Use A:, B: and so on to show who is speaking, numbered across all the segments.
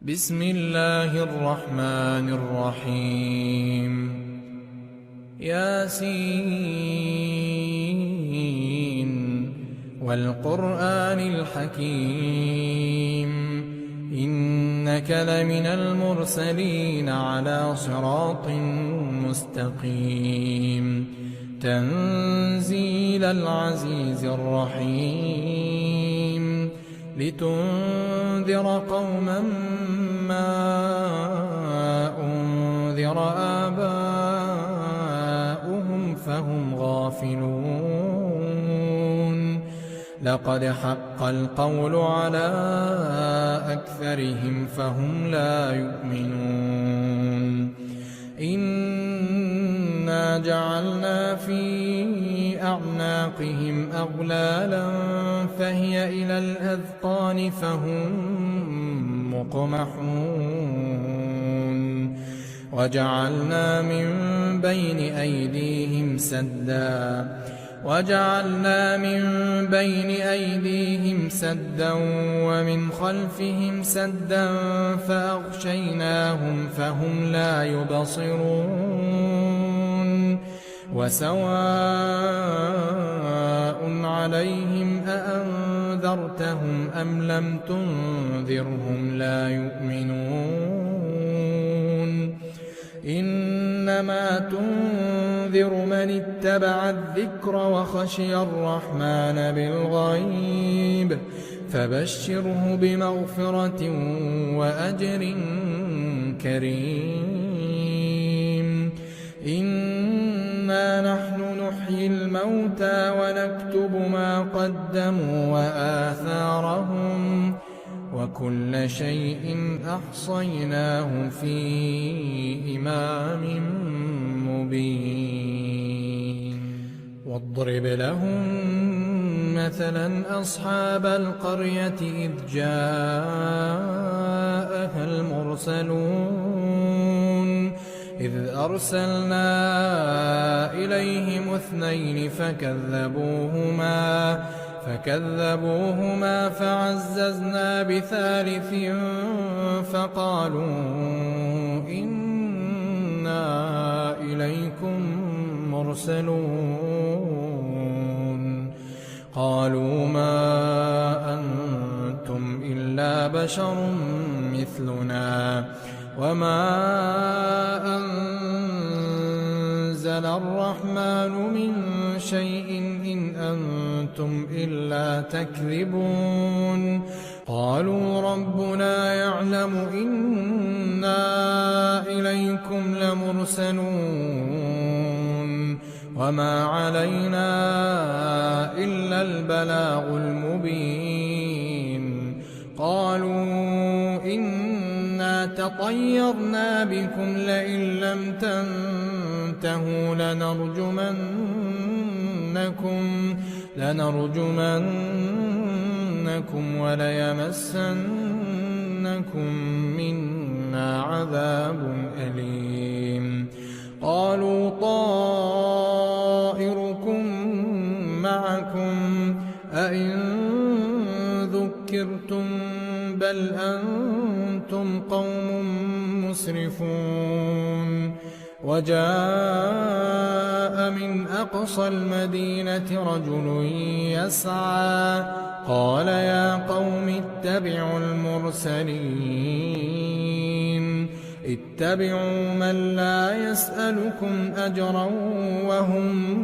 A: بسم الله الرحمن الرحيم ياسين والقرآن الحكيم إنك لمن المرسلين على صراط مستقيم تنزيل العزيز الرحيم لتنذر قوما ما أنذر آباؤهم فهم غافلون لقد حق القول على أكثرهم فهم لا يؤمنون إنا جعلنا في أعناقهم أغلالا فهي إلى الأذقان فهم مقمحون وجعلنا من بين أيديهم سدا ومن خلفهم سدا فأغشيناهم فهم لا يبصرون وسواء عليهم أأنذرتهم أم لم تنذرهم لا يؤمنون إنما تنذر من اتبع الذكر وخشي الرحمن بالغيب فبشره بمغفرة وأجر كريم إنا نحن نحيي الموتى ونكتب ما قدموا وآثارهم وكل شيء أحصيناه في إمام مبين واضرب لهم مثلا أصحاب القرية إذ جاءها المرسلون إذ أرسلنا إليهم 2 فكذبوهما فعززنا بثالث فقالوا إنا إليكم مرسلون قالوا ما أنتم إلا بشر مثلنا وما أنزل الرحمن من شيء إن أنتم إلا تكذبون قالوا ربنا يعلم إنا إليكم لمرسلون وما علينا إلا البلاغ المبين قالوا إنا تطيرنا بكم لئن لم تنتهوا لنرجمنكم وليمسنكم منا عذاب أليم قالوا طائركم معكم أئن ذكرتم بل أنتم قوم مسرفون وجاء من أقصى المدينة رجل يسعى قال يا قوم اتبعوا المرسلين اتبعوا من لا يسألكم أجرا وهم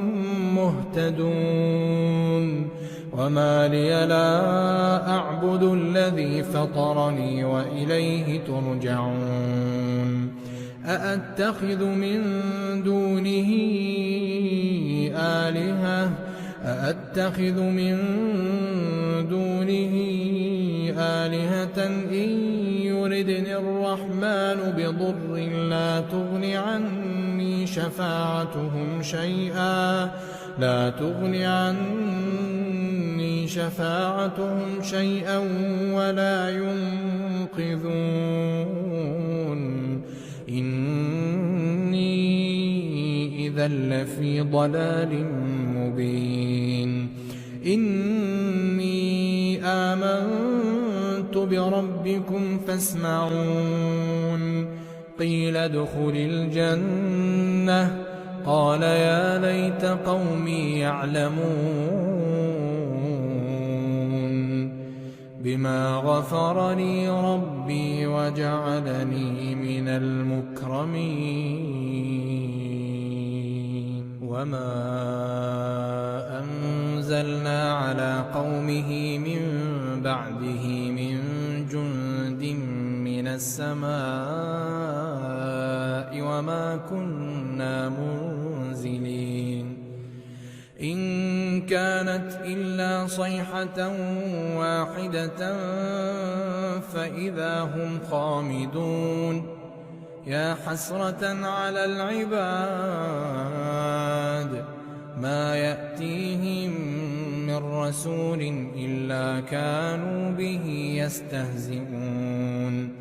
A: مهتدون وما لي لا أعبد الذي فطرني وإليه ترجعون أأتخذ من دونه آلهة إن يردني الرحمن بضر لا تغن عني شفاعتهم شيئا ولا ينقذون إني إذا لفي ضلال مبين إني آمنت بربكم فاسمعون قيل ادخل الجنة قال يا ليت قومي يعلمون بما غفر لي ربي وجعلني من المكرمين وما أنزلنا على قومه من بعده من جند من السماء وما كنا منزلين إن كانت إلا صيحة واحدة فإذا هم خامدون يا حسرة على العباد ما يأتيهم من رسول إلا كانوا به يستهزئون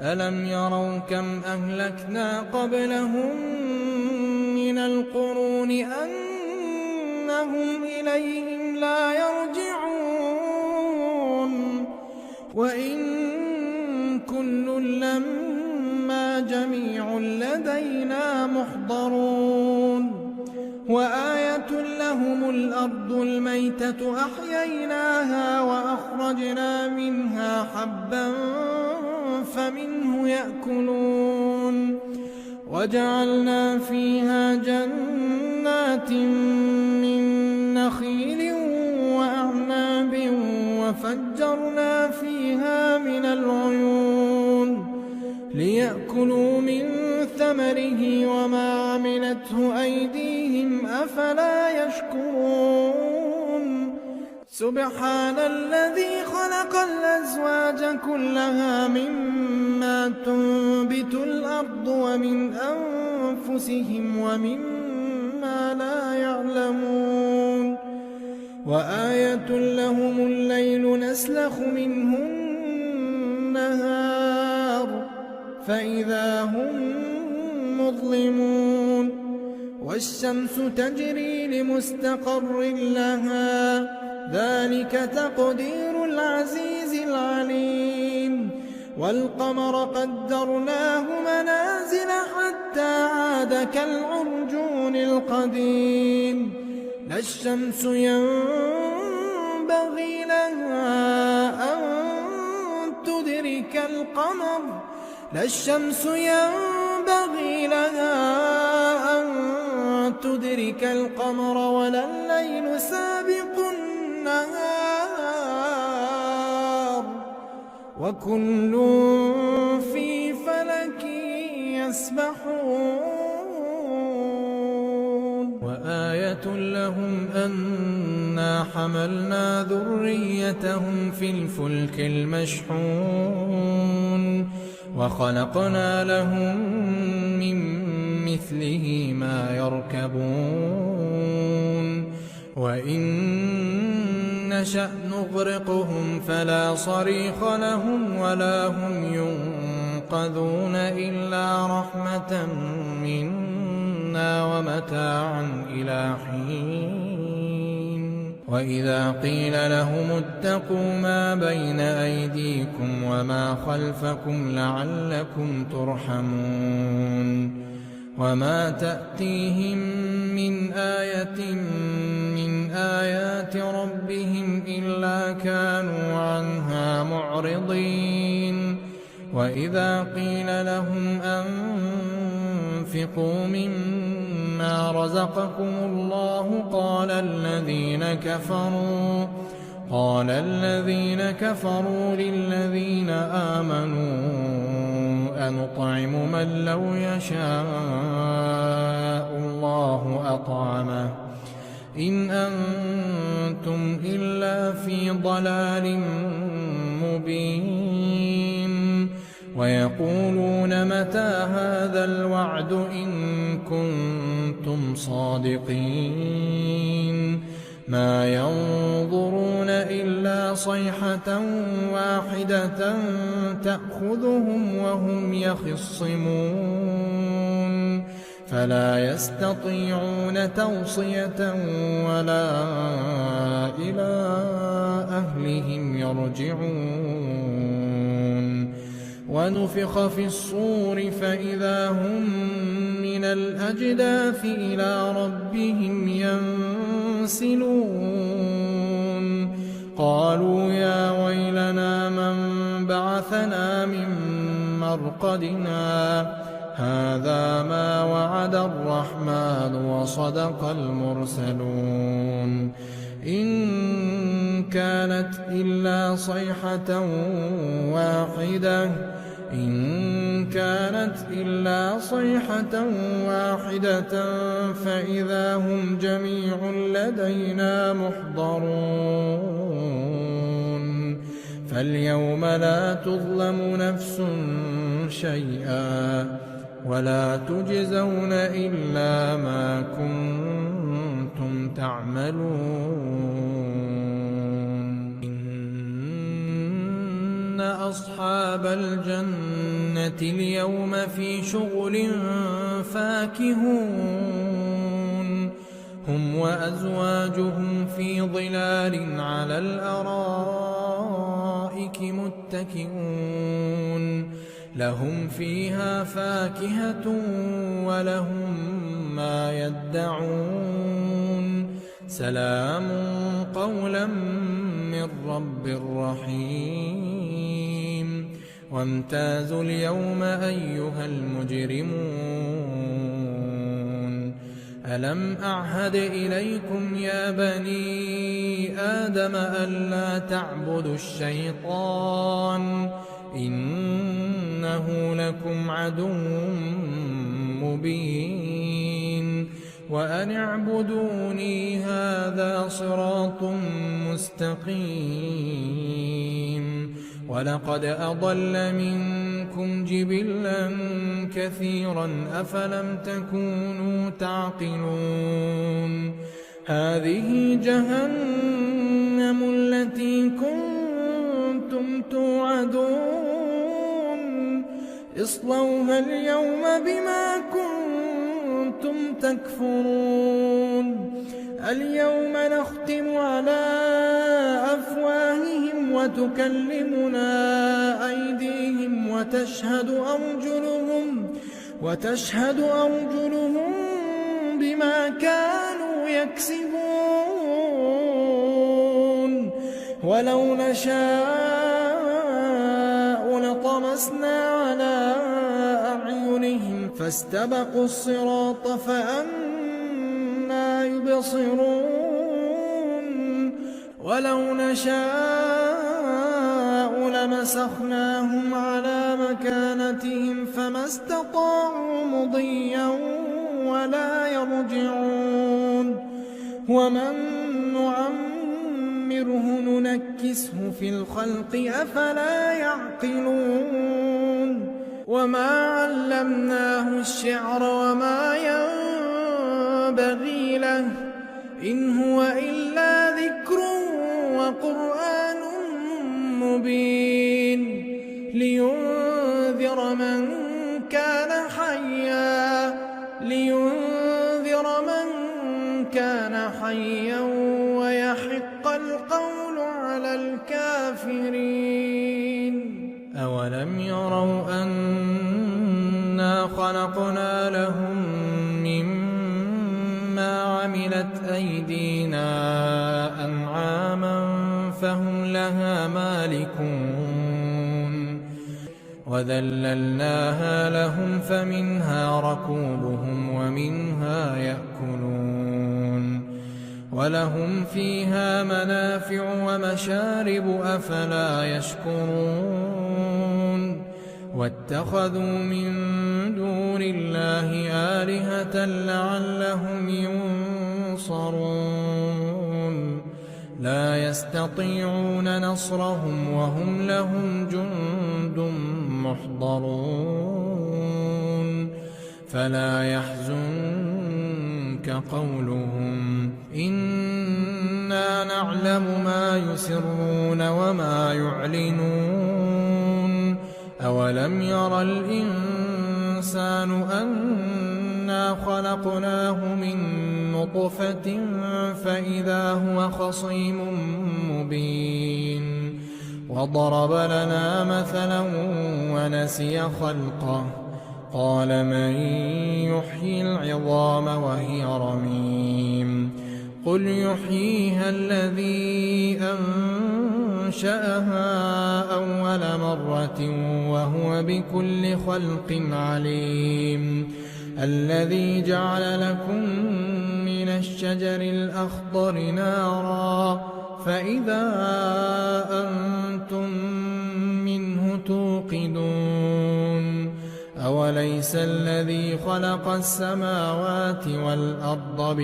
A: ألم يروا كم أهلكنا قبلهم من القرون أنهم إليهم لا يرجعون وإن كل لما جميع لدينا محضرون وآية لهم الأرض الميتة أحييناها وأخرجنا منها حبا فمنه يأكلون وجعلنا فيها جنات من نخيل وأعناب وفجرنا فيها من العيون ليأكلوا من ثمره وما عملته أيديهم أفلا يشكرون سبحان الذي خلق الأزواج كلها مما تنبت الأرض ومن أنفسهم ومما لا يعلمون وآية لهم الليل نسلخ منه النهار فإذا هم مظلمون والشمس تجري لمستقر لها ذلك تقدير العزيز العليم والقمر قدرناه منازل حتى عاد كالعرجون القديم لا الشمس ينبغي لها أن تدرك القمر لا الشمس ينبغي لها أن تدرك القمر ولا الليل سابق النهار وكل في فلك يسبحون وآية لهم أنا حملنا ذريتهم في الفلك المشحون وخلقنا لهم من مثله ما يركبون وإن نشأ نغرقهم فلا صريخ لهم ولا هم ينقذون إلا رحمة منا ومتاعا إلى حين وإذا قيل لهم اتقوا ما بين أيديكم وما خلفكم لعلكم ترحمون وما تأتيهم من آية من آيات ربهم إلا كانوا عنها معرضين وإذا قيل لهم أنفقوا مما رزقكم الله قال الذين كفروا للذين آمنوا أنطعم من لو يشاء الله أطعمه إن أنتم إلا في ضلال مبين ويقولون متى هذا الوعد إن كنتم صادقين ما ينظرون إلا صيحة واحدة تأخذهم وهم يخصمون فلا يستطيعون توصية ولا إلى أهلهم يرجعون ونفخ في الصور فإذا هم من الأجداث إلى ربهم ينسلون قالوا يا ويلنا من بعثنا من مرقدنا هذا ما وعد الرحمن وصدق المرسلون إن كانت إلا صيحة واحدة فإذا هم جميع لدينا محضرون فاليوم لا تظلم نفس شيئا ولا تجزون إلا ما كنتم تعملون إن أصحاب الجنة اليوم في شغل فاكهون هم وأزواجهم في ظلال على الأرائك متكئون لهم فيها فاكهة ولهم ما يدعون سلام قولا من رب رحيم وامتازوا اليوم أيها المجرمون ألم أعهد إليكم يا بني آدم ألا تعبدوا الشيطان إنه لكم عدو مبين وأن اعبدوني هذا صراط مستقيم ولقد أضل منكم جبلا كثيرا أفلم تكونوا تعقلون هذه جهنم التي كنتم توعدون اصلوها اليوم بما كنتم تكفرون اليوم نختم على أفواههم وتكلمنا أيديهم وتشهد أرجلهم بما كانوا يكسبون ولو نشاء لطمسنا على أعينهم فاستبقوا الصراط فأنى يبصرون ولو نشاء لمسخناهم على مكانتهم فما استطاعوا مضيا ولا يرجعون ومن نعمره ننكسه في الخلق أفلا يعقلون وما علمناه الشعر وما ينبغي له إن هو إلا ذكر وقرآن مبين لينذر من كان حيا ويحق القول على الكافرين أولم يروا أنا خلقنا لهم مما عملت أيدينا أنعاما فهم لها مالكون وذللناها لهم فمنها ركوبهم ومنها يأكلون ولهم فيها منافع ومشارب أفلا يشكرون واتخذوا من دون الله آلهة لعلهم ينصرون لا يستطيعون نصرهم وهم لهم جند محضرون فلا يحزنك قولهم إنا نعلم ما يسرون وما يعلنون أولم ير الإنسان أنا خلقناه من نطفة فإذا هو خصيم مبين وضرب لنا مثلا ونسي خلقه قال من يحيي العظام وهي رميم قل يحييها الذي أنشأها أول مرة وهو بكل خلق عليم الذي جعل لكم من الشجر الأخضر نارا فإذا أنتم منه توقدون أوليس الذي خلق السماوات والأرض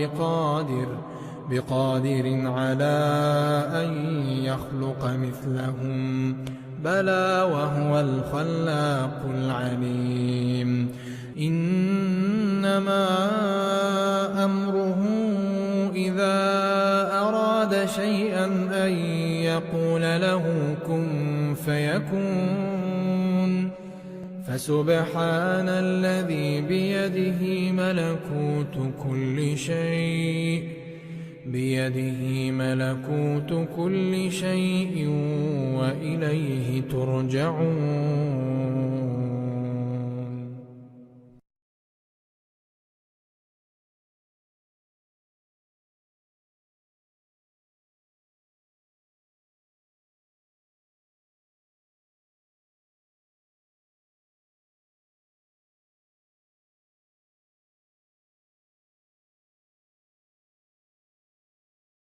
A: بقادر على أن يخلق مثلهم بلى وهو الخلاق العليم إنما أمره إذا أراد شيئا أن يقول له كن فيكون فسبحان الذي بيده ملكوت كل شيء وإليه ترجعون.